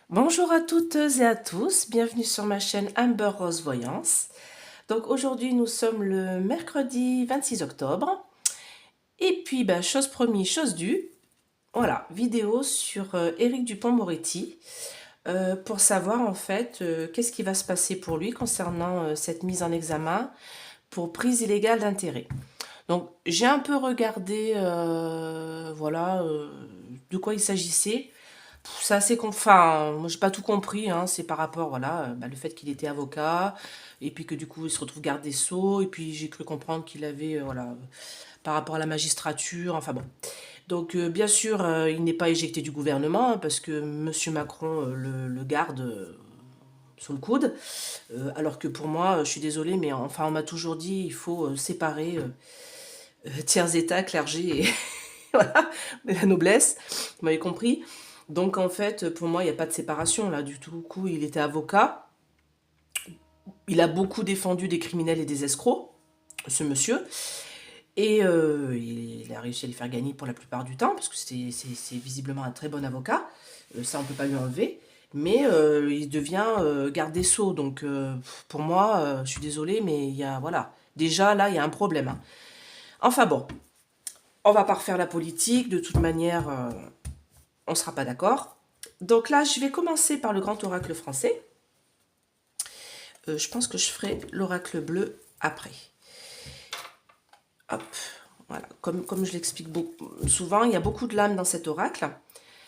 Bonjour à toutes et à tous, bienvenue sur ma chaîne Amber Rose Voyance. Donc aujourd'hui nous sommes le mercredi 26 octobre et puis chose promise, chose due, voilà, vidéo sur Éric Dupond-Moretti pour savoir en fait qu'est-ce qui va se passer pour lui concernant cette mise en examen pour prise illégale d'intérêt. Donc j'ai un peu regardé voilà de quoi il s'agissait. C'est assez enfin, moi j'ai pas tout compris, hein, c'est par rapport, voilà, le fait qu'il était avocat, et puis que du coup il se retrouve garde des Sceaux, et puis j'ai cru comprendre qu'il avait, voilà, par rapport à la magistrature, enfin bon. Donc bien sûr, il n'est pas éjecté du gouvernement, hein, parce que Monsieur Macron le garde sous le coude, alors que pour moi, je suis désolée, mais enfin on m'a toujours dit il faut séparer tiers état, clergé et voilà, la noblesse, vous m'avez compris. Donc en fait, pour moi, il n'y a pas de séparation là du tout. Coup, il était avocat, il a beaucoup défendu des criminels et des escrocs, ce monsieur, et il a réussi à les faire gagner pour la plupart du temps, parce que c'est visiblement un très bon avocat, ça on ne peut pas lui enlever, mais il devient garde des Sceaux, donc pour moi, je suis désolée, mais il y a, voilà, déjà là, il y a un problème, hein. Enfin bon, on va pas refaire la politique, de toute manière, on ne sera pas d'accord. Donc là, je vais commencer par le grand oracle français. Je pense que je ferai l'oracle bleu après. Hop, voilà. Comme je l'explique souvent, il y a beaucoup de lames dans cet oracle.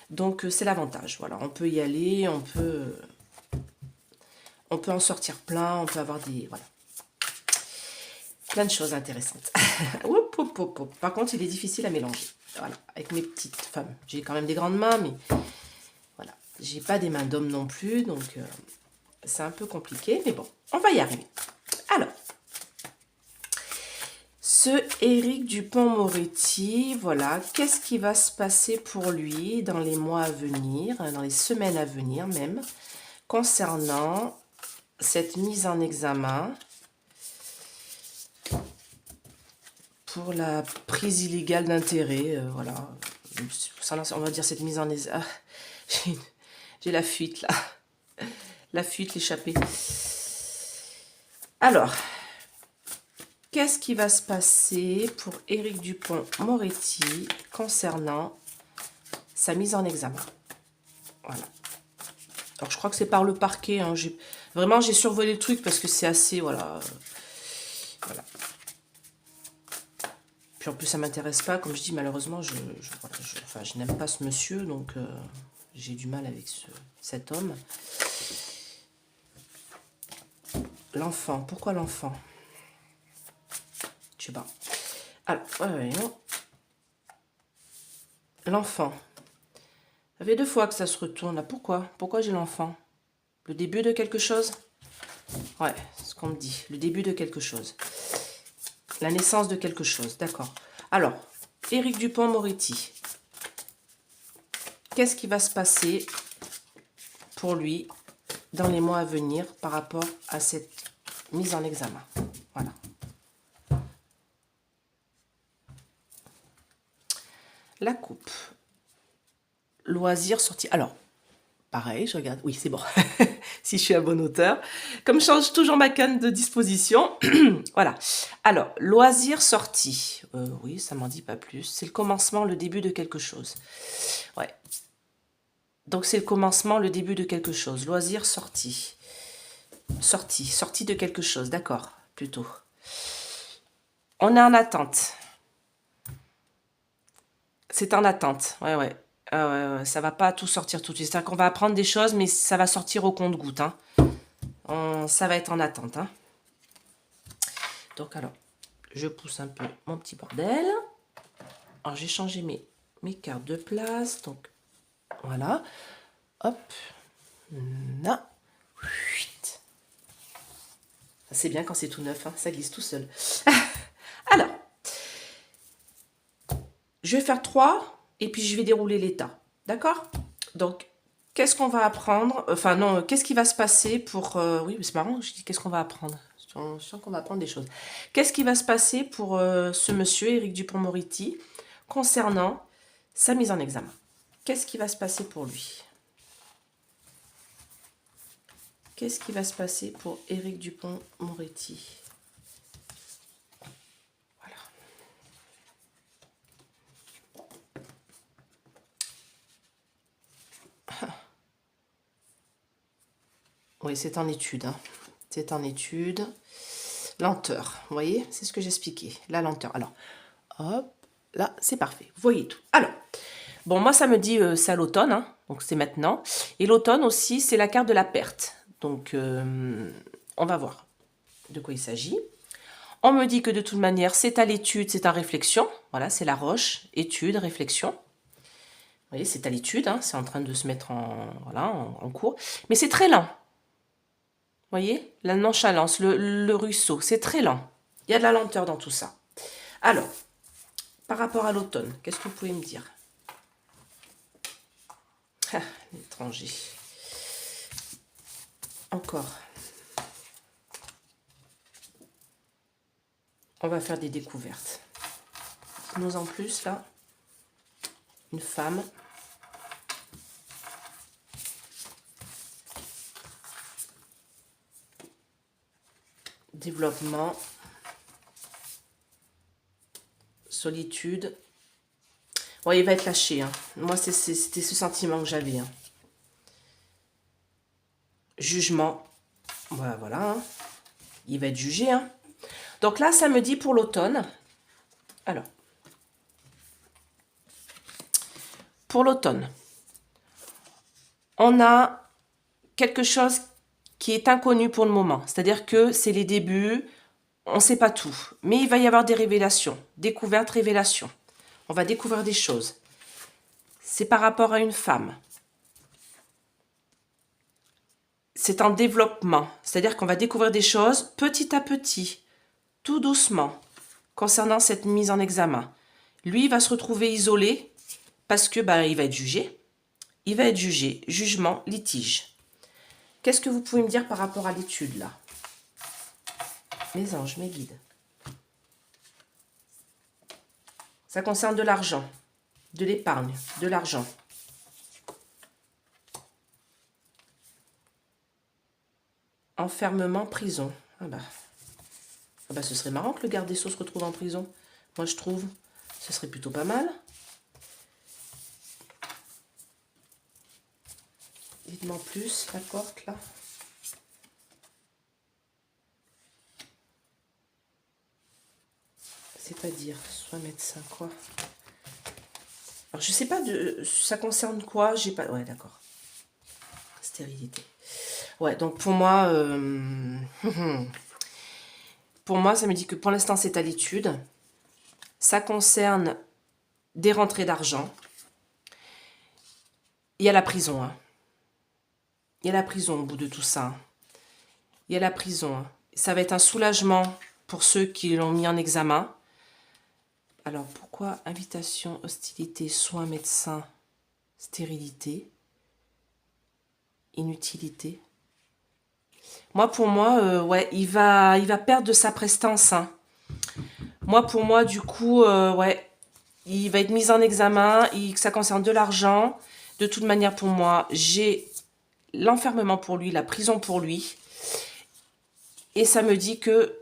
Donc c'est l'avantage. Voilà, on peut y aller, on peut en sortir plein, on peut avoir des... Voilà, plein de choses intéressantes. Oup, oup, oup, oup. Par contre, il est difficile à mélanger. Voilà, avec mes petites femmes. J'ai quand même des grandes mains, mais voilà. J'ai pas des mains d'homme non plus, donc c'est un peu compliqué, mais bon, on va y arriver. Alors, ce Éric Dupond-Moretti, voilà, qu'est-ce qui va se passer pour lui dans les mois à venir, dans les semaines à venir même, concernant cette mise en examen pour la prise illégale d'intérêt, voilà. On va dire cette mise en examen. J'ai la fuite là. La fuite, l'échappée. Alors, qu'est-ce qui va se passer pour Éric Dupond-Moretti concernant sa mise en examen? Voilà. Alors, je crois que c'est par le parquet, hein. Vraiment, j'ai survolé le truc parce que c'est assez, voilà. Voilà. Puis en plus, ça m'intéresse pas. Comme je dis, malheureusement, enfin, je n'aime pas ce monsieur, donc j'ai du mal avec cet homme. L'enfant. Pourquoi l'enfant? Je sais pas. Alors, l'enfant. Ça fait 2 fois que ça se retourne là. Pourquoi? Pourquoi j'ai l'enfant? Le début de quelque chose? Ouais, c'est ce qu'on me dit. Le début de quelque chose. La naissance de quelque chose. D'accord. Alors, Éric Dupond-Moretti. Qu'est-ce qui va se passer pour lui dans les mois à venir par rapport à cette mise en examen? Voilà. La coupe. Loisir sorti. Alors, pareil, je regarde. Oui, c'est bon. Si je suis à bonne hauteur. Comme je change toujours ma canne de disposition. Voilà. Alors, loisir sorti. Oui, ça m'en dit pas plus. C'est le commencement, le début de quelque chose. Ouais. Donc, c'est le commencement, le début de quelque chose. Loisir sorti. Sorti de quelque chose. D'accord, plutôt. On est en attente. C'est en attente. Ouais, ouais. Ça va pas tout sortir tout de suite. C'est-à-dire qu'on va apprendre des choses, mais ça va sortir au compte-gouttes, hein. Ça va être en attente, hein. Donc, alors, je pousse un peu mon petit bordel. Alors, j'ai changé mes cartes de place. Donc, voilà. Hop. Là. C'est bien quand c'est tout neuf, hein. Ça glisse tout seul. Alors, je vais faire 3 et puis je vais dérouler l'état. D'accord? Donc, qu'est-ce qu'on va apprendre? Enfin, non, qu'est-ce qui va se passer pour... oui, c'est marrant, je dis qu'est-ce qu'on va apprendre. Je sens qu'on va apprendre des choses. Qu'est-ce qui va se passer pour ce monsieur, Éric Dupond-Moretti, concernant sa mise en examen? Qu'est-ce qui va se passer pour lui? Qu'est-ce qui va se passer pour Éric Dupond-Moretti? Voilà. Oui, c'est en étude. Hein. C'est en étude. Lenteur, vous voyez, c'est ce que j'expliquais, la lenteur. Alors, hop, là, c'est parfait. Vous voyez tout. Alors, bon, moi, ça me dit, c'est à l'automne, hein, donc c'est maintenant. Et l'automne aussi, c'est la carte de la perte. Donc, on va voir de quoi il s'agit. On me dit que de toute manière, c'est à l'étude, c'est en réflexion. Voilà, c'est la roche, étude, réflexion. Vous voyez, c'est à l'étude, hein, c'est en train de se mettre voilà, en cours. Mais c'est très lent. Vous voyez, la nonchalance, le ruisseau, c'est très lent. Il y a de la lenteur dans tout ça. Alors, par rapport à l'automne, qu'est-ce que vous pouvez me dire? Ah, l'étranger. Encore. On va faire des découvertes. Nous en plus, là, une femme. Développement. Solitude. Bon, il va être lâché. Hein. Moi, c'était ce sentiment que j'avais. Hein. Jugement. Voilà, voilà. Hein. Il va être jugé. Hein. Donc là, ça me dit pour l'automne. Alors. Pour l'automne. On a quelque chose qui est inconnu pour le moment. C'est-à-dire que c'est les débuts. On ne sait pas tout. Mais il va y avoir des révélations. Découvertes, révélations. On va découvrir des choses. C'est par rapport à une femme. C'est en développement. C'est-à-dire qu'on va découvrir des choses petit à petit, tout doucement, concernant cette mise en examen. Lui, il va se retrouver isolé parce que il va être jugé. Il va être jugé. Jugement, litige. Qu'est-ce que vous pouvez me dire par rapport à l'étude, là? Mes anges, mes guides. Ça concerne de l'argent, de l'épargne, de l'argent. Enfermement, prison. Ah bah, ce serait marrant que le garde des Sceaux se retrouve en prison. Moi, je trouve, ce serait plutôt pas mal. Dites-moi plus, la porte, là. C'est-à-dire, soit médecin, quoi. Alors, je sais pas, ça concerne quoi? J'ai pas... Ouais, d'accord. Stérilité. Ouais, donc pour moi... pour moi, ça me dit que pour l'instant, c'est à l'étude. Ça concerne des rentrées d'argent. Il y a la prison. Hein. Il y a la prison au bout de tout ça. Hein. Il y a la prison. Hein. Ça va être un soulagement pour ceux qui l'ont mis en examen. Alors, pourquoi invitation, hostilité, soins, médecin, stérilité, inutilité? Moi, pour moi, ouais, il va perdre de sa prestance. Hein. Moi, pour moi, du coup, ouais, il va être mis en examen, ça concerne de l'argent. De toute manière, pour moi, j'ai l'enfermement pour lui, la prison pour lui. Et ça me dit que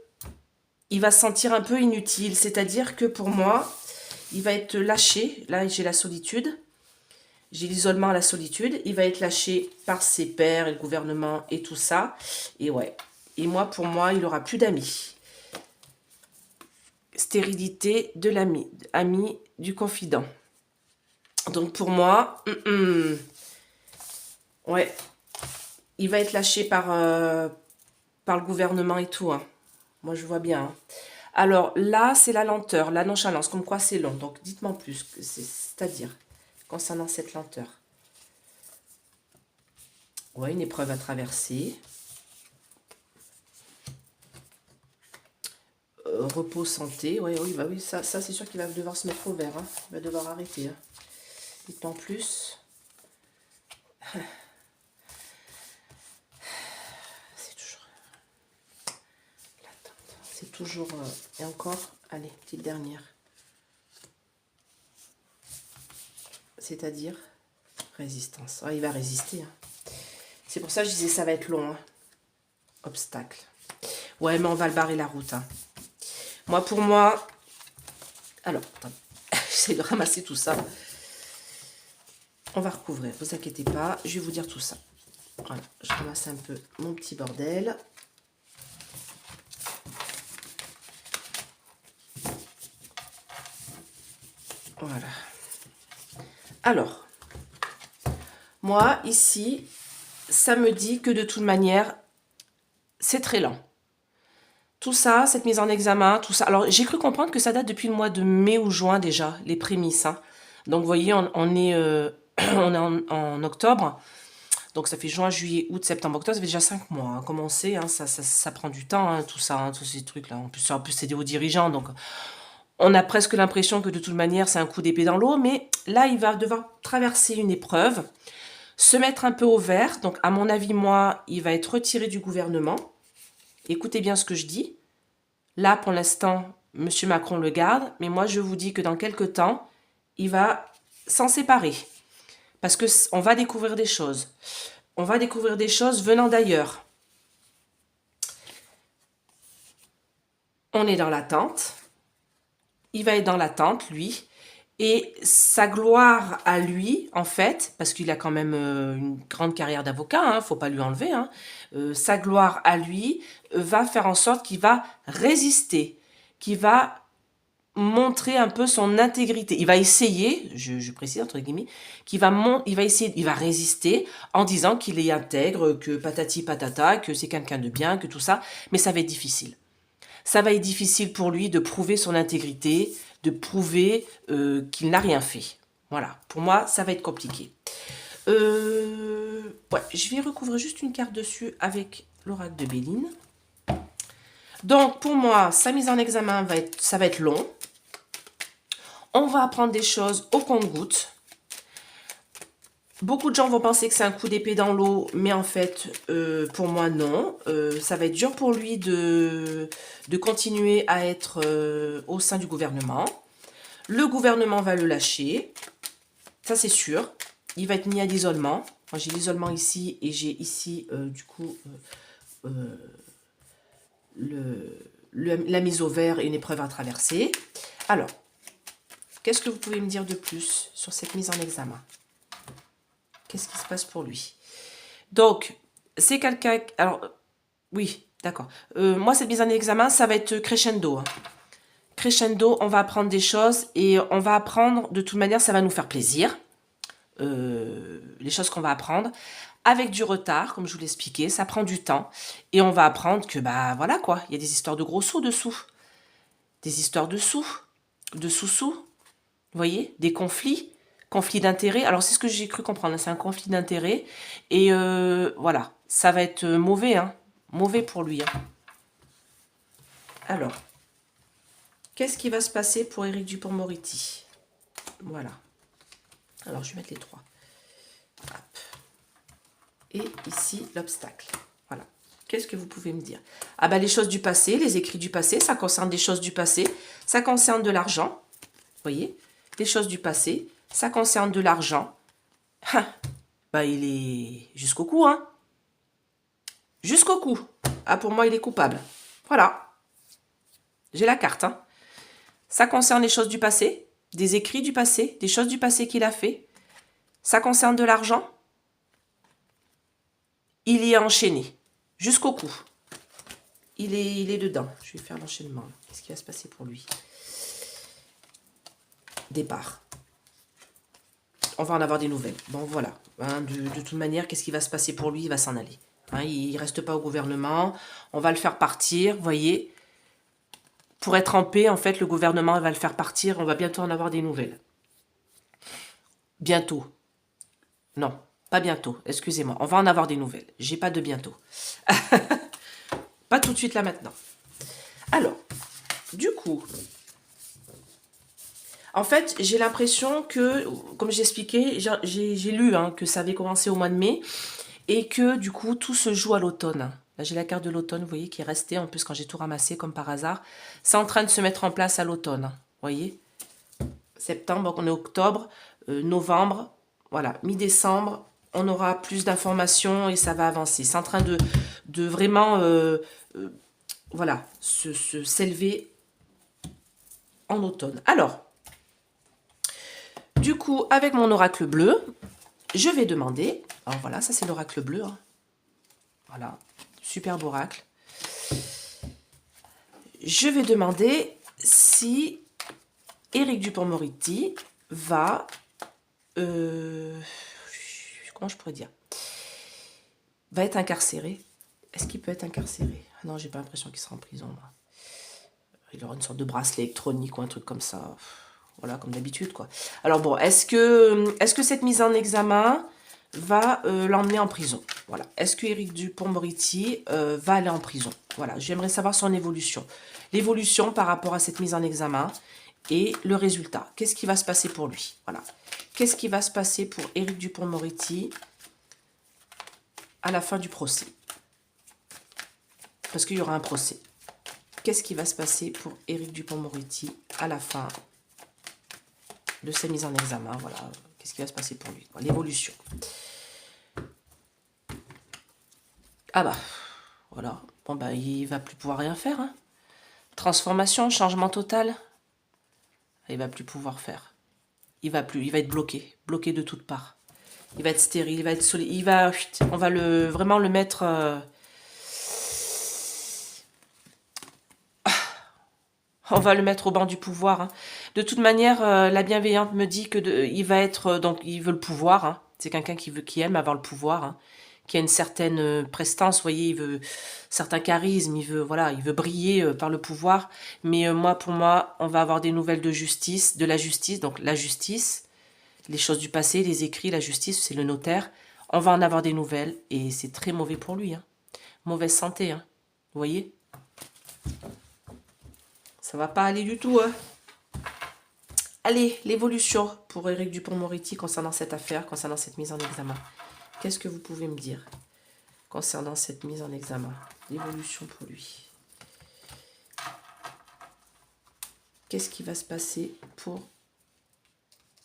il va se sentir un peu inutile. C'est-à-dire que pour moi, il va être lâché. Là, j'ai la solitude. J'ai l'isolement à la solitude. Il va être lâché par ses pairs et le gouvernement et tout ça. Et ouais. Et moi, pour moi, il n'aura plus d'amis. Stérilité de l'ami. Ami du confident. Donc pour moi, ouais. Il va être lâché par le gouvernement et tout. Hein. Moi, je vois bien. Hein. Alors là, c'est la lenteur, la nonchalance, comme quoi c'est long. Donc dites-moi plus, c'est-à-dire, concernant cette lenteur. Ouais, une épreuve à traverser. Repos, santé. Ouais, oui, bah oui, ça c'est sûr qu'il va devoir se mettre au vert. Hein. Il va devoir arrêter. Hein. Dites-en plus. C'est toujours... et encore, allez, petite dernière. C'est-à-dire résistance. Ah, il va résister. Hein. C'est pour ça que je disais ça va être long. Hein. Obstacle. Ouais, mais on va le barrer la route. Hein. Moi, pour moi... Alors, attendez. J'essaie de ramasser tout ça. On va recouvrir, ne vous inquiétez pas. Je vais vous dire tout ça. Voilà, je ramasse un peu mon petit bordel. Voilà. Alors, moi, ici, ça me dit que de toute manière, c'est très lent. Tout ça, cette mise en examen, tout ça. Alors, j'ai cru comprendre que ça date depuis le mois de mai ou juin déjà, les prémices. Hein. Donc, vous voyez, on est, on est en octobre. Donc, ça fait juin, juillet, août, septembre, octobre. Ça fait déjà 5 mois. Hein. Comme on sait, hein, ça prend du temps, hein, tout ça, hein, tous ces trucs-là. En plus c'est des hauts dirigeants. Donc, on a presque l'impression que de toute manière, c'est un coup d'épée dans l'eau. Mais là, il va devoir traverser une épreuve, se mettre un peu au vert. Donc, à mon avis, moi, il va être retiré du gouvernement. Écoutez bien ce que je dis. Là, pour l'instant, M. Macron le garde, mais moi, je vous dis que dans quelques temps, il va s'en séparer. Parce qu'on va découvrir des choses. On va découvrir des choses venant d'ailleurs. On est dans l'attente. Il va être dans l'attente, lui. Et sa gloire à lui, en fait, parce qu'il a quand même une grande carrière d'avocat, hein, faut pas lui enlever, hein, sa gloire à lui va faire en sorte qu'il va résister, qu'il va montrer un peu son intégrité. Il va essayer, je précise entre guillemets, il va essayer, il va résister en disant qu'il est intègre, que patati patata, que c'est quelqu'un de bien, que tout ça, mais ça va être difficile. Ça va être difficile pour lui de prouver son intégrité, de prouver qu'il n'a rien fait. Voilà, pour moi, ça va être compliqué. Ouais, je vais recouvrir juste une carte dessus avec l'oracle de Béline. Donc, pour moi, sa mise en examen, ça va être long. On va apprendre des choses au compte-gouttes. Beaucoup de gens vont penser que c'est un coup d'épée dans l'eau, mais en fait, pour moi, non. Ça va être dur pour lui de continuer à être au sein du gouvernement. Le gouvernement va le lâcher, ça c'est sûr. Il va être mis à l'isolement. Moi, j'ai l'isolement ici et j'ai ici, du coup, la mise au vert et une épreuve à traverser. Alors, qu'est-ce que vous pouvez me dire de plus sur cette mise en examen? Qu'est-ce qui se passe pour lui? Donc, c'est quelqu'un... Alors, oui, d'accord. Moi, cette mise en examen, ça va être crescendo. Hein. Crescendo, on va apprendre des choses et on va apprendre, de toute manière, ça va nous faire plaisir. Les choses qu'on va apprendre. Avec du retard, comme je vous l'expliquais, ça prend du temps. Et on va apprendre que, bah voilà quoi, il y a des histoires de gros sous dessous. Des histoires de sous. De sous-sous. Vous voyez? Des conflits. Conflit d'intérêts. Alors, c'est ce que j'ai cru comprendre. C'est un conflit d'intérêts. Et voilà. Ça va être mauvais. Hein. Mauvais pour lui. Hein. Alors. Qu'est-ce qui va se passer pour Éric Dupond-Moretti? Voilà. Alors, je vais mettre les trois. Hop. Et ici, l'obstacle. Voilà. Qu'est-ce que vous pouvez me dire? Ah ben, les choses du passé, les écrits du passé, ça concerne des choses du passé. Ça concerne de l'argent. Vous voyez? Les choses du passé. Ça concerne de l'argent. Bah, il est jusqu'au cou, hein. Jusqu'au cou. Ah, pour moi, il est coupable. Voilà. J'ai la carte, hein. Ça concerne les choses du passé, des écrits du passé, des choses du passé qu'il a fait. Ça concerne de l'argent. Il y est enchaîné. Jusqu'au cou. Il est dedans. Je vais faire l'enchaînement. Qu'est-ce qui va se passer pour lui? Départ. On va en avoir des nouvelles. Bon, voilà. Hein, de toute manière, qu'est-ce qui va se passer pour lui? Il va s'en aller. Hein, il ne reste pas au gouvernement. On va le faire partir, vous voyez. Pour être en paix, en fait, le gouvernement va le faire partir. On va bientôt en avoir des nouvelles. Bientôt. Non, pas bientôt. Excusez-moi. On va en avoir des nouvelles. J'ai pas de bientôt. Pas tout de suite là maintenant. Alors, du coup... En fait, j'ai l'impression que, comme j'expliquais, j'ai lu hein, que ça avait commencé au mois de mai et que du coup, tout se joue à l'automne. Là, j'ai la carte de l'automne, vous voyez, qui est restée. En plus, quand j'ai tout ramassé, comme par hasard, c'est en train de se mettre en place à l'automne. Vous voyez? Septembre, donc on est octobre, novembre, voilà, mi-décembre, on aura plus d'informations et ça va avancer. C'est en train de vraiment, voilà, s'élever en automne. Alors, du coup, avec mon oracle bleu, je vais demander, alors voilà, ça c'est l'oracle bleu, hein. Voilà, superbe oracle. Je vais demander si Éric Dupond-Moretti va, comment je pourrais dire, va être incarcéré. Est-ce qu'il peut être incarcéré? Ah non, j'ai pas l'impression qu'il sera en prison. Moi. Il aura une sorte de bracelet électronique ou un truc comme ça. Voilà, comme d'habitude, quoi. Alors bon, est-ce que cette mise en examen va l'emmener en prison? Voilà. Est-ce que Éric Dupond-Moretti va aller en prison? Voilà, j'aimerais savoir son évolution. L'évolution par rapport à cette mise en examen et le résultat. Qu'est-ce qui va se passer pour lui? Voilà. Qu'est-ce qui va se passer pour Éric Dupond-Moretti à la fin du procès? Parce qu'il y aura un procès. Qu'est-ce qui va se passer pour Éric Dupond-Moretti à la fin de sa mise en examen? Voilà. Qu'est-ce qui va se passer pour lui? L'évolution. Ah bah, voilà. Bon bah, il va plus pouvoir rien faire. Hein. Transformation, changement total. Il va plus pouvoir faire. Il va être bloqué de toutes parts. Il va être stérile, il va être solide. On va vraiment le mettre. On va le mettre au banc du pouvoir. Hein. De toute manière, la bienveillante me dit que il va être donc il veut le pouvoir. Hein. C'est quelqu'un qui aime avoir le pouvoir, hein, qui a une certaine prestance. Vous voyez, il veut certain charisme. Il veut briller par le pouvoir. Mais pour moi, on va avoir des nouvelles de la justice. Donc la justice, les choses du passé, les écrits, la justice, c'est le notaire. On va en avoir des nouvelles et c'est très mauvais pour lui. Hein. Mauvaise santé. Hein. Vous voyez. Ça va pas aller du tout, hein. Allez, l'évolution pour Éric Dupond-Moretti concernant cette affaire, concernant cette mise en examen. Qu'est-ce que vous pouvez me dire concernant cette mise en examen? L'évolution pour lui. Qu'est-ce qui va se passer pour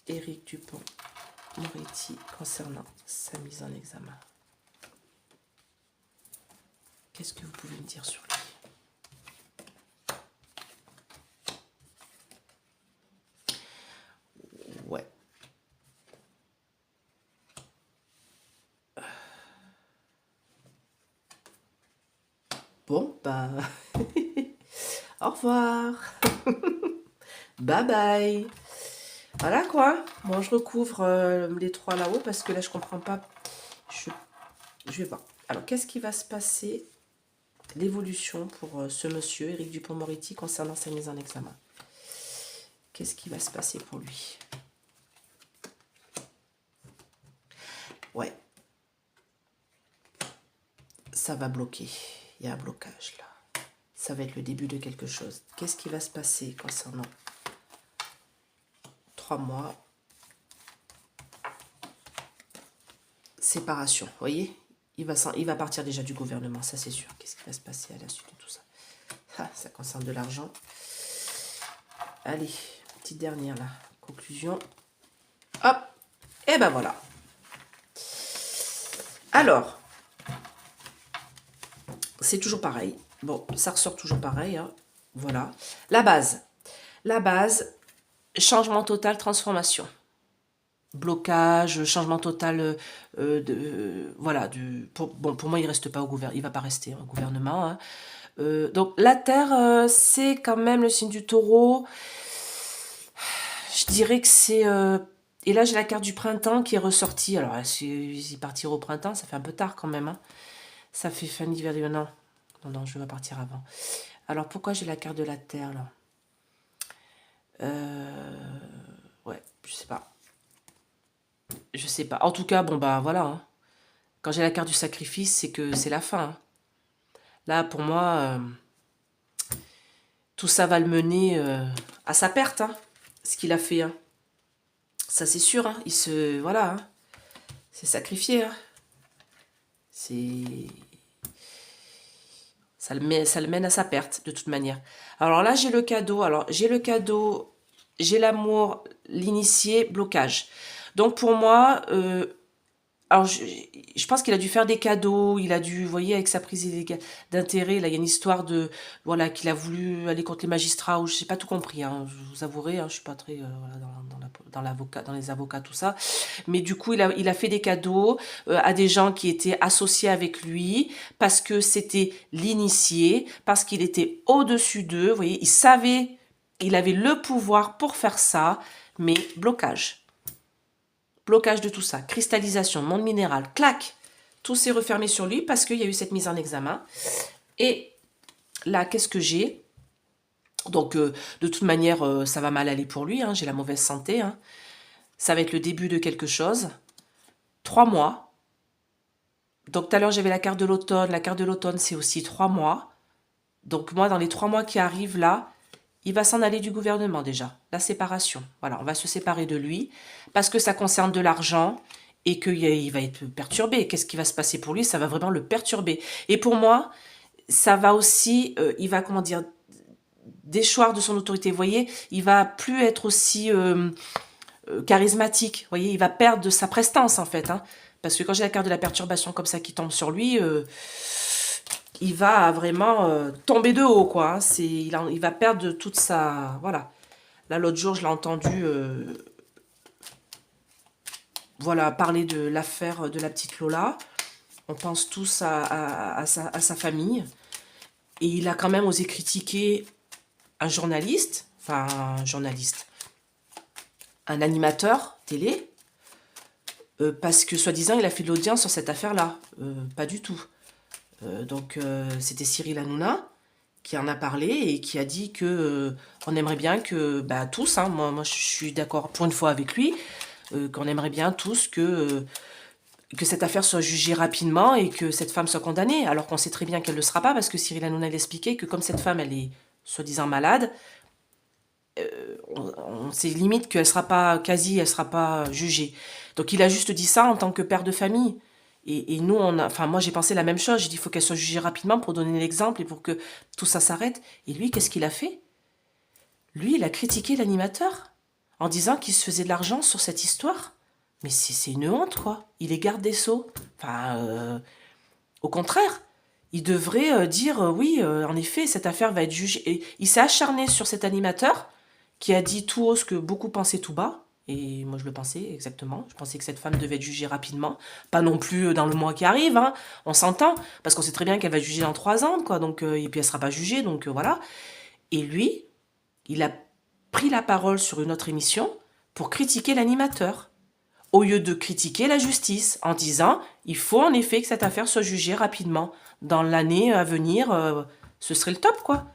Éric Dupond-Moretti concernant sa mise en examen? Qu'est-ce que vous pouvez me dire sur lui? Ouais. Bon, bah... Au revoir. Bye bye. Voilà quoi. Moi, je recouvre les trois là-haut parce que là, je comprends pas. Je vais voir. Alors, qu'est-ce qui va se passer? L'évolution pour ce monsieur, Éric Dupond-Moretti, concernant sa mise en examen. Qu'est-ce qui va se passer pour lui? Ouais. Ça va bloquer. Il y a un blocage là. Ça va être le début de quelque chose. Qu'est-ce qui va se passer concernant 3 mois? Séparation, vous voyez, il va partir déjà du gouvernement, ça c'est sûr. Qu'est-ce qui va se passer à la suite de tout ça? Ah, ça concerne de l'argent. Allez, petite dernière là, conclusion. Hop, et ben voilà. Alors, c'est toujours pareil. Bon, ça ressort toujours pareil. Hein. Voilà. La base, changement total, transformation. Blocage, changement total voilà, pour moi il reste pas au gouvernement, il va pas rester au gouvernement. Hein. Donc la Terre, c'est quand même le signe du Taureau. Je dirais que c'est... et là j'ai la carte du printemps qui est ressortie. Alors si partir au printemps, ça fait un peu tard quand même. Hein. Ça fait fin d'hiver. Non, je vais partir avant. Alors pourquoi j'ai la carte de la Terre là? Ouais, je sais pas. Je sais pas. En tout cas, bon bah voilà. Hein. Quand j'ai la carte du sacrifice, c'est que c'est la fin. Hein. Là, pour moi, tout ça va le mener à sa perte. Hein, ce qu'il a fait. Hein. Ça, c'est sûr. Hein. Il se... Voilà. Hein. C'est sacrifié. Hein. C'est... Ça le mène à sa perte, de toute manière. Alors là, j'ai le cadeau. Alors, j'ai le cadeau, j'ai l'amour, l'initié, blocage. Donc, pour moi... alors, je pense qu'il a dû faire des cadeaux, il a dû, vous voyez, avec sa prise d'intérêt, là, il y a une histoire de, voilà, qu'il a voulu aller contre les magistrats, ou je sais pas tout compris, hein, je vous avouerai, hein, je suis pas très, voilà, dans les avocats, tout ça. Mais du coup, il a fait des cadeaux à des gens qui étaient associés avec lui, parce que c'était l'initié, parce qu'il était au-dessus d'eux, vous voyez, il savait, il avait le pouvoir pour faire ça, mais blocage. Blocage de tout ça, cristallisation, monde minéral, clac, tout s'est refermé sur lui parce qu'il y a eu cette mise en examen. Et là, qu'est-ce que j'ai? Donc, de toute manière, ça va mal aller pour lui, hein, j'ai la mauvaise santé. Hein. Ça va être le début de quelque chose. 3 mois. Donc, tout à l'heure, j'avais la carte de l'automne. La carte de l'automne, c'est aussi 3 mois. Donc, moi, dans les 3 mois qui arrivent là, il va s'en aller du gouvernement déjà, la séparation. Voilà, on va se séparer de lui parce que ça concerne de l'argent et qu'il va être perturbé. Qu'est-ce qui va se passer pour lui? Ça va vraiment le perturber. Et pour moi, ça va aussi, il va, comment dire, déchoir de son autorité. Vous voyez, il va plus être aussi charismatique. Vous voyez, il va perdre de sa prestance en fait. Hein, parce que quand j'ai la carte de la perturbation comme ça qui tombe sur lui, il va vraiment tomber de haut, quoi. Hein. Il va perdre toute sa... Voilà. Là, l'autre jour, je l'ai entendu voilà, parler de l'affaire de la petite Lola. On pense tous à sa famille. Et il a quand même osé critiquer un journaliste, enfin un journaliste, un animateur télé, parce que soi-disant, il a fait de l'audience sur cette affaire-là. Pas du tout. Donc, c'était Cyril Hanouna qui en a parlé et qui a dit que on aimerait bien que, bah, tous, hein, moi je suis d'accord pour une fois avec lui, qu'on aimerait bien tous que cette affaire soit jugée rapidement et que cette femme soit condamnée, alors qu'on sait très bien qu'elle ne le sera pas, parce que Cyril Hanouna l'expliquait que comme cette femme, elle est soi-disant malade, on sait limite qu'elle sera pas, elle sera pas jugée. Donc il a juste dit ça en tant que père de famille. Et nous, enfin moi j'ai pensé la même chose, j'ai dit il faut qu'elle soit jugée rapidement pour donner l'exemple et pour que tout ça s'arrête. Et lui, qu'est-ce qu'il a fait? Lui, il a critiqué l'animateur en disant qu'il se faisait de l'argent sur cette histoire. Mais c'est une honte, quoi. Il est garde des Sceaux. Enfin, au contraire, il devrait dire oui, en effet, cette affaire va être jugée. Et il s'est acharné sur cet animateur qui a dit tout haut ce que beaucoup pensaient tout bas. Et moi, je le pensais exactement. Je pensais que cette femme devait être jugée rapidement. Pas non plus dans le mois qui arrive, hein. On s'entend. Parce qu'on sait très bien qu'elle va être jugée dans 3 ans, quoi. Donc, et puis, elle sera pas jugée, donc voilà. Et lui, il a pris la parole sur une autre émission pour critiquer l'animateur, au lieu de critiquer la justice, en disant il faut en effet que cette affaire soit jugée rapidement. Dans l'année à venir, ce serait le top, quoi.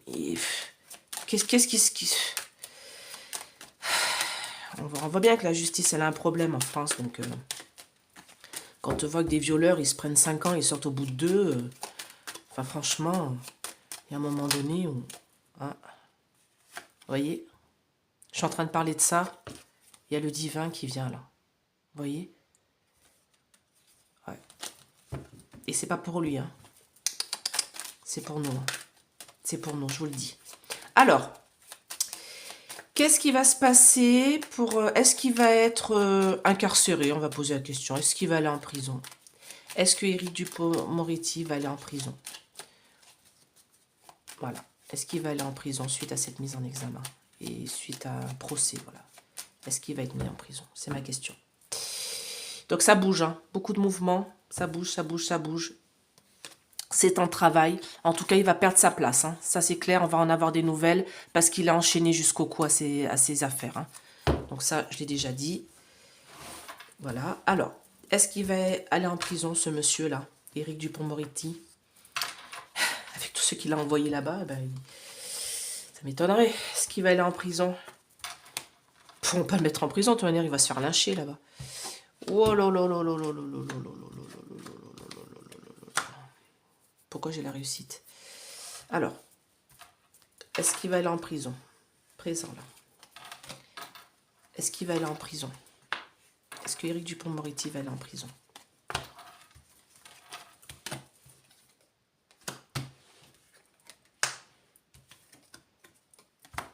Et, qu'est-ce qui... On voit bien que la justice, elle a un problème en France, donc quand on voit que des violeurs, ils se prennent 5 ans, ils sortent au bout de 2, enfin franchement, il y a un moment donné où... Hein, vous voyez, je suis en train de parler de ça, il y a le divin qui vient là. Vous voyez? Ouais. Et c'est pas pour lui, hein. C'est pour nous. Hein. C'est pour nous, je vous le dis. Alors, qu'est-ce qui va se passer pour... est-ce qu'il va être incarcéré? On va poser la question. Est-ce qu'il va aller en prison? Est-ce que Éric Dupond-Moretti va aller en prison? Voilà. Est-ce qu'il va aller en prison suite à cette mise en examen? Et suite à un procès, voilà. Est-ce qu'il va être mis en prison? C'est ma question. Donc ça bouge, hein. Beaucoup de mouvements. Ça bouge, ça bouge, ça bouge. C'est en travail. En tout cas, il va perdre sa place. Hein. Ça, c'est clair. On va en avoir des nouvelles parce qu'il a enchaîné jusqu'au cou à ses affaires. Hein. Donc ça, je l'ai déjà dit. Voilà. Alors, est-ce qu'il va aller en prison, ce monsieur-là, Éric Dupond-Moretti? Avec tout ce qu'il a envoyé là-bas, ben, ça m'étonnerait. Est-ce qu'il va aller en prison? Ils ne vont pas le mettre en prison, de toute manière, il va se faire lyncher là-bas. Oh là là là là là là là là là là. Pourquoi j'ai la réussite? Alors, est-ce qu'il va aller en prison? Présent, là. Est-ce qu'il va aller en prison? Est-ce que Éric Dupond-Moretti va aller en prison?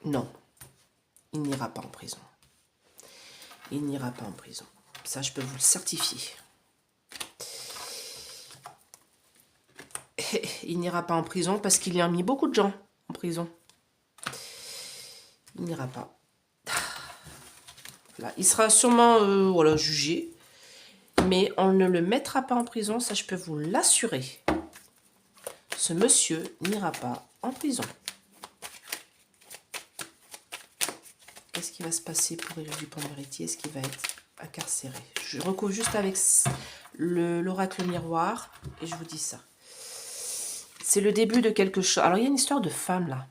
Non. Il n'ira pas en prison. Il n'ira pas en prison. Ça, je peux vous le certifier. Il n'ira pas en prison parce qu'il y a mis beaucoup de gens en prison. Il n'ira pas. Là, il sera sûrement voilà, jugé. Mais on ne le mettra pas en prison, ça je peux vous l'assurer. Ce monsieur n'ira pas en prison. Qu'est-ce qui va se passer pour Éric Dupond-Moretti? Est-ce qu'il va être incarcéré? Je recouvre juste avec l'oracle miroir et je vous dis ça. C'est le début de quelque chose. Alors, il y a une histoire de femme, là.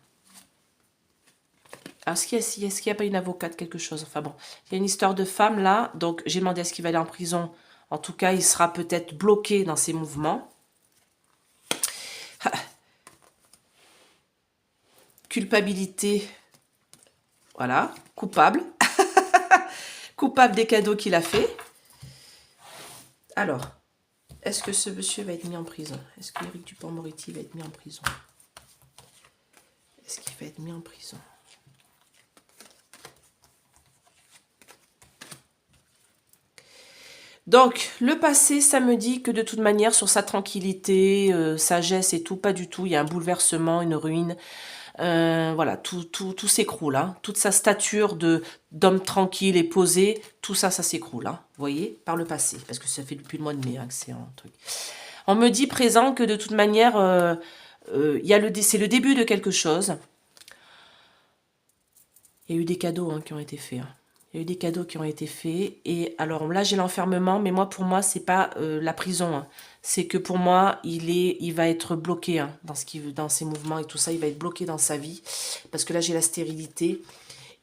Alors, est-ce qu'il n'y a pas une avocate, quelque chose? Enfin bon, il y a une histoire de femme, là. Donc, j'ai demandé à ce qu'il va aller en prison. En tout cas, il sera peut-être bloqué dans ses mouvements. Culpabilité. Voilà, coupable. Coupable des cadeaux qu'il a fait. Alors, est-ce que ce monsieur va être mis en prison? Est-ce que Éric Dupond-Moretti va être mis en prison? Est-ce qu'il va être mis en prison? Donc, le passé, ça me dit que de toute manière, sur sa tranquillité, sagesse et tout, pas du tout. Il y a un bouleversement, une ruine. Voilà, tout s'écroule. Hein. Toute sa stature d'homme tranquille et posé, tout ça, ça s'écroule. Hein. Vous voyez, par le passé. Parce que ça fait depuis le mois de mai hein, que c'est un truc. On me dit présent que de toute manière, c'est le début de quelque chose. Il y a eu des cadeaux hein, qui ont été faits. Hein. Il y a eu des cadeaux qui ont été faits. Et alors là, j'ai l'enfermement, mais pour moi, c'est pas la prison. Hein. C'est que pour moi, il va être bloqué hein, dans ses mouvements et tout ça. Il va être bloqué dans sa vie. Parce que là, j'ai la stérilité.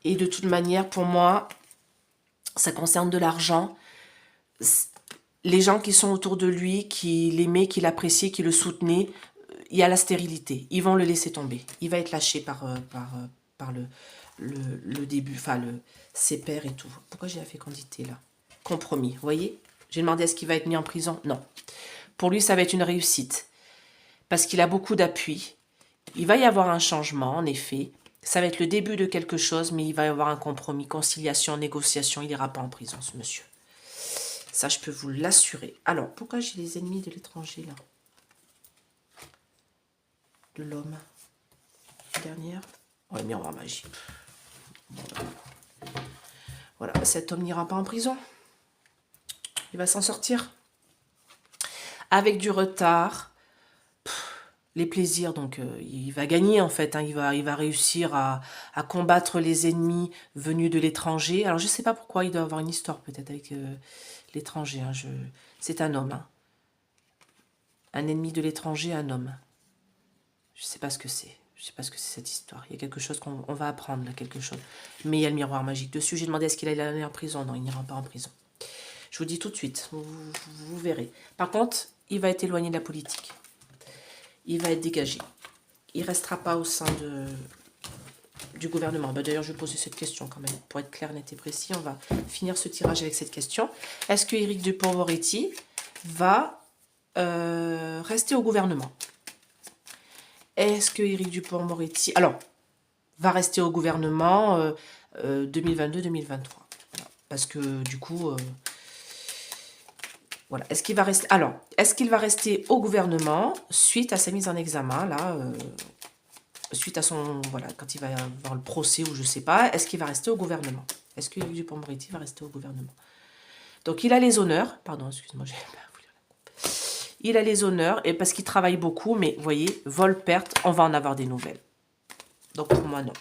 Et de toute manière, pour moi, ça concerne de l'argent. Les gens qui sont autour de lui, qui l'aimaient, qui l'appréciaient, qui le soutenaient, il y a la stérilité. Ils vont le laisser tomber. Il va être lâché par le début, enfin ses pères et tout. Pourquoi j'ai la fécondité là? Compromis, vous voyez? J'ai demandé est-ce qu'il va être mis en prison? Non. Pour lui, ça va être une réussite. Parce qu'il a beaucoup d'appui. Il va y avoir un changement, en effet. Ça va être le début de quelque chose, mais il va y avoir un compromis, conciliation, négociation. Il n'ira pas en prison, ce monsieur. Ça, je peux vous l'assurer. Alors, pourquoi j'ai les ennemis de l'étranger, là? De l'homme. Dernière. Ouais, miroir magique. Voilà, cet homme n'ira pas en prison. Il va s'en sortir. Avec du retard. Les plaisirs, donc il va gagner en fait. Hein, il va réussir à combattre les ennemis venus de l'étranger. Alors je ne sais pas pourquoi, il doit avoir une histoire peut-être avec l'étranger. Hein, c'est un homme. Hein. Un ennemi de l'étranger, un homme. Je ne sais pas ce que c'est. Je ne sais pas ce que c'est cette histoire. Il y a quelque chose qu'on va apprendre, là, quelque chose. Mais il y a le miroir magique dessus. J'ai demandé est-ce qu'il allait aller en prison. Non, il n'ira pas en prison. Je vous dis tout de suite. Vous verrez. Par contre, il va être éloigné de la politique. Il va être dégagé. Il ne restera pas au sein du gouvernement. Ben, d'ailleurs, je vais poser cette question quand même. Pour être clair, net et précis, on va finir ce tirage avec cette question. Est-ce que Éric Dupond-Moretti va rester au gouvernement? Est-ce que Éric Dupond-Moretti... Alors, va rester au gouvernement 2022-2023. Voilà. Parce que, du coup... voilà. Est-ce qu'il va rester... Alors, est-ce qu'il va rester au gouvernement suite à sa mise en examen, là suite à son... Voilà, quand il va avoir le procès ou je sais pas, est-ce qu'il va rester au gouvernement? Est-ce que Éric Dupond-Moretti va rester au gouvernement? Donc, il a les honneurs... Pardon, excuse-moi, j'ai... Il a les honneurs, et parce qu'il travaille beaucoup, mais vous voyez, vol, perte, on va en avoir des nouvelles. Donc pour moi, non.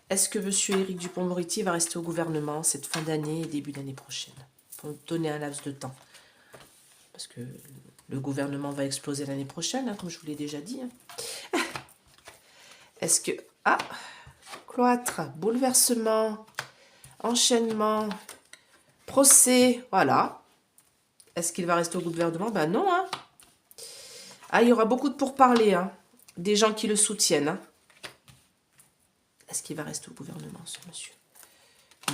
Est-ce que M. Éric Dupond-Moretti va rester au gouvernement cette fin d'année et début d'année prochaine? Pour donner un laps de temps. Parce que le gouvernement va exploser l'année prochaine, hein, comme je vous l'ai déjà dit. Hein. Est-ce que... Ah, cloître, bouleversement, enchaînement, procès, voilà. Est-ce qu'il va rester au gouvernement? Ben non. Hein. Ah, il y aura beaucoup de pourparlers. Hein. Des gens qui le soutiennent. Hein. Est-ce qu'il va rester au gouvernement, ce monsieur?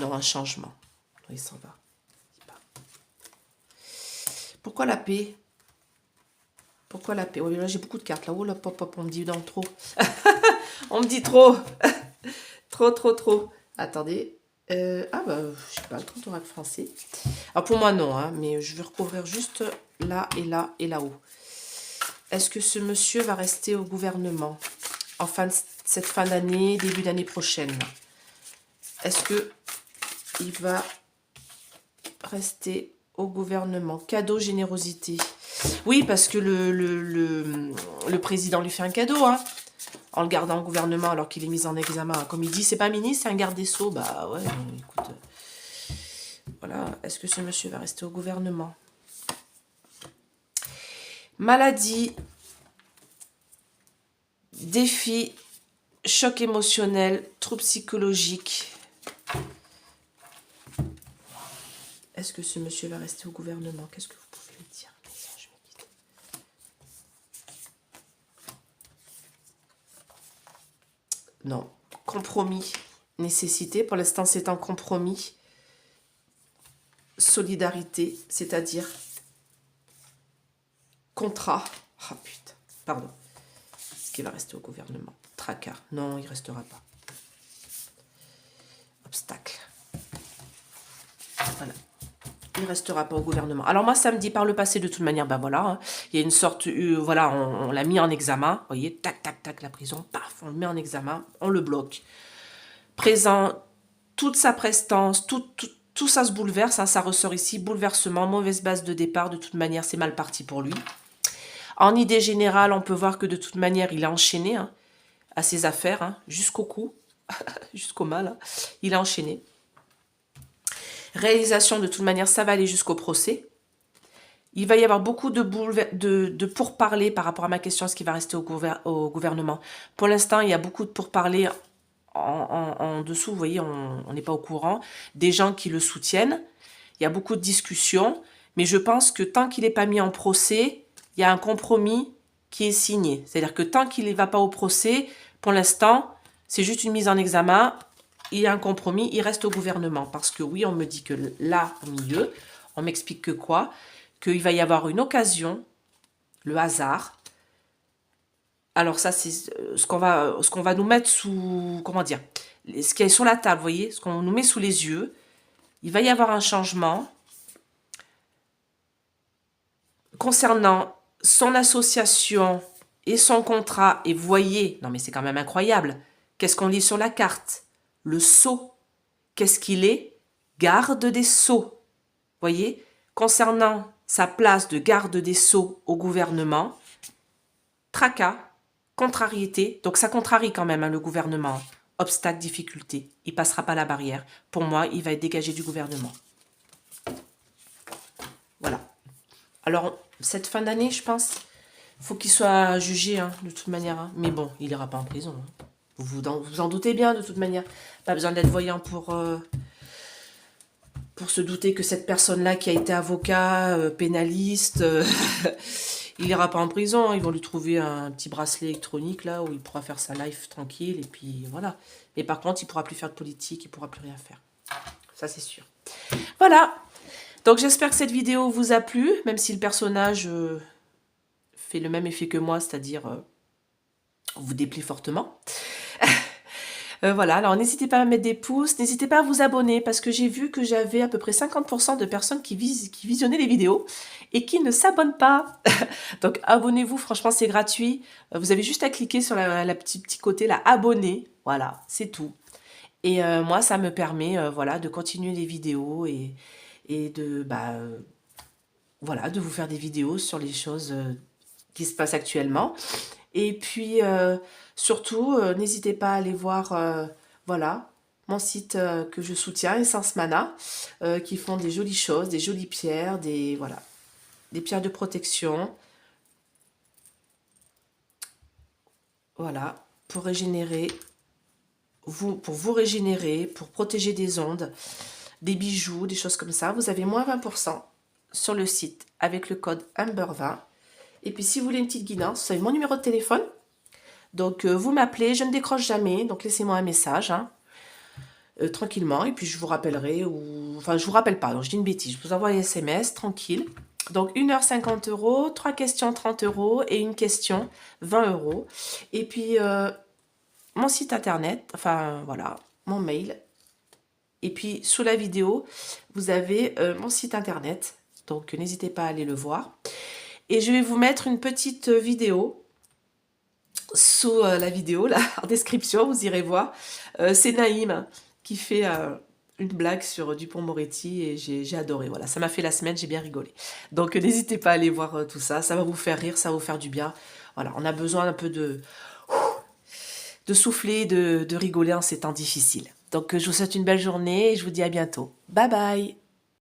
Non, un changement. Il s'en va. Pourquoi la paix? Pourquoi la paix? Oui, là, j'ai beaucoup de cartes. Là, oh, là, pop, pop, on me dit dans trop. On me dit trop. Trop. Attendez. Ah bah, je sais pas, le grand oracle français. Alors pour moi non, hein, mais je vais recouvrir juste là et là et là-haut. Est-ce que ce monsieur va rester au gouvernement en cette fin d'année, début d'année prochaine? Est-ce que il va rester au gouvernement? Cadeau, générosité. Oui, parce que le président lui fait un cadeau, hein, en le gardant au gouvernement alors qu'il est mis en examen. Comme il dit, c'est pas ministre, c'est un garde des Sceaux. Bah ouais, écoute. Voilà, est-ce que ce monsieur va rester au gouvernement? Maladie, défi, choc émotionnel, trouble psychologique. Est-ce que ce monsieur va rester au gouvernement? Qu'est-ce que vous pouvez me dire? Non. Compromis, nécessité. Pour l'instant, c'est un compromis. Solidarité, c'est-à-dire contrat. Ah putain, pardon. Est-ce qu'il va rester au gouvernement? Tracas. Non, il ne restera pas. Obstacle. Voilà. Il ne restera pas au gouvernement. Alors moi, ça me dit par le passé, de toute manière, ben voilà, hein, il y a une sorte, voilà, on l'a mis en examen, vous voyez, tac, tac, tac, la prison, paf, on le met en examen, on le bloque. Présent, toute sa prestance, tout ça se bouleverse, hein, ça ressort ici, bouleversement, mauvaise base de départ, de toute manière, c'est mal parti pour lui. En idée générale, on peut voir que de toute manière, il a enchaîné hein, à ses affaires, hein, jusqu'au cou, jusqu'au mal, hein, il a enchaîné. Réalisation, de toute manière, ça va aller jusqu'au procès. Il va y avoir beaucoup de pourparlers par rapport à ma question, est-ce qu'il va rester au gouvernement? Pour l'instant, il y a beaucoup de pourparlers en dessous, vous voyez, on n'est pas au courant. Des gens qui le soutiennent. Il y a beaucoup de discussions. Mais je pense que tant qu'il n'est pas mis en procès, il y a un compromis qui est signé. C'est-à-dire que tant qu'il ne va pas au procès, pour l'instant, c'est juste une mise en examen. Il y a un compromis, il reste au gouvernement. Parce que oui, on me dit que là, au milieu, on m'explique que quoi? Qu'il va y avoir une occasion, le hasard. Alors ça, c'est ce qu'on va nous mettre sous, comment dire, ce qui est sur la table, vous voyez, ce qu'on nous met sous les yeux. Il va y avoir un changement concernant son association et son contrat. Et vous voyez, non mais c'est quand même incroyable, qu'est-ce qu'on lit sur la carte? Le sceau. Qu'est-ce qu'il est? Garde des sceaux. Voyez, concernant sa place de garde des sceaux au gouvernement, tracas, contrariété, donc ça contrarie quand même hein, le gouvernement, obstacle, difficulté, il passera pas la barrière. Pour moi, il va être dégagé du gouvernement. Voilà. Alors, cette fin d'année, je pense, faut qu'il soit jugé hein, de toute manière. Hein. Mais bon, il ira pas en prison. Hein. Vous en doutez bien de toute manière. Pas besoin d'être voyant pour se douter que cette personne-là qui a été avocat, pénaliste, il ira pas en prison. Hein. Ils vont lui trouver un petit bracelet électronique là où il pourra faire sa life tranquille et puis voilà. Mais par contre, il pourra plus faire de politique, il pourra plus rien faire. Ça, c'est sûr. Voilà. Donc, j'espère que cette vidéo vous a plu, même si le personnage fait le même effet que moi, c'est-à-dire vous déplaît fortement. Voilà, alors n'hésitez pas à mettre des pouces, n'hésitez pas à vous abonner parce que j'ai vu que j'avais à peu près 50% de personnes qui visionnaient les vidéos et qui ne s'abonnent pas. Donc abonnez-vous, franchement c'est gratuit. Vous avez juste à cliquer sur la petit côté, là, abonner. Voilà, c'est tout. Et moi, ça me permet voilà, de continuer les vidéos et de, voilà, de vous faire des vidéos sur les choses qui se passent actuellement. Et puis, surtout, n'hésitez pas à aller voir, voilà, mon site que je soutiens, Essence Mana, qui font des jolies choses, des jolies pierres, voilà, des pierres de protection. Voilà, pour régénérer, pour vous régénérer, pour protéger des ondes, des bijoux, des choses comme ça. Vous avez moins 20% sur le site avec le code Amber20. Et puis, si vous voulez une petite guidance, vous avez mon numéro de téléphone. Donc, vous m'appelez, je ne décroche jamais. Donc, laissez-moi un message, hein, tranquillement. Et puis, je vous rappellerai. Enfin, je vous rappelle pas. Donc, je dis une bêtise. Je vous envoie un SMS, tranquille. Donc, 1h 50 €, 3 questions 30 € et une question 20 €. Et puis, mon site internet, enfin, voilà, mon mail, Et puis sous la vidéo, vous avez mon site internet. Donc n'hésitez pas à aller le voir. Et je vais vous mettre une petite vidéo sous la vidéo, là, en description, vous irez voir. C'est Naïm qui fait une blague sur Dupond-Moretti et j'ai adoré. Voilà, ça m'a fait la semaine, j'ai bien rigolé. Donc n'hésitez pas à aller voir tout ça, ça va vous faire rire, ça va vous faire du bien. Voilà, on a besoin un peu de souffler, de rigoler en ces temps difficiles. Donc je vous souhaite une belle journée et je vous dis à bientôt. Bye bye!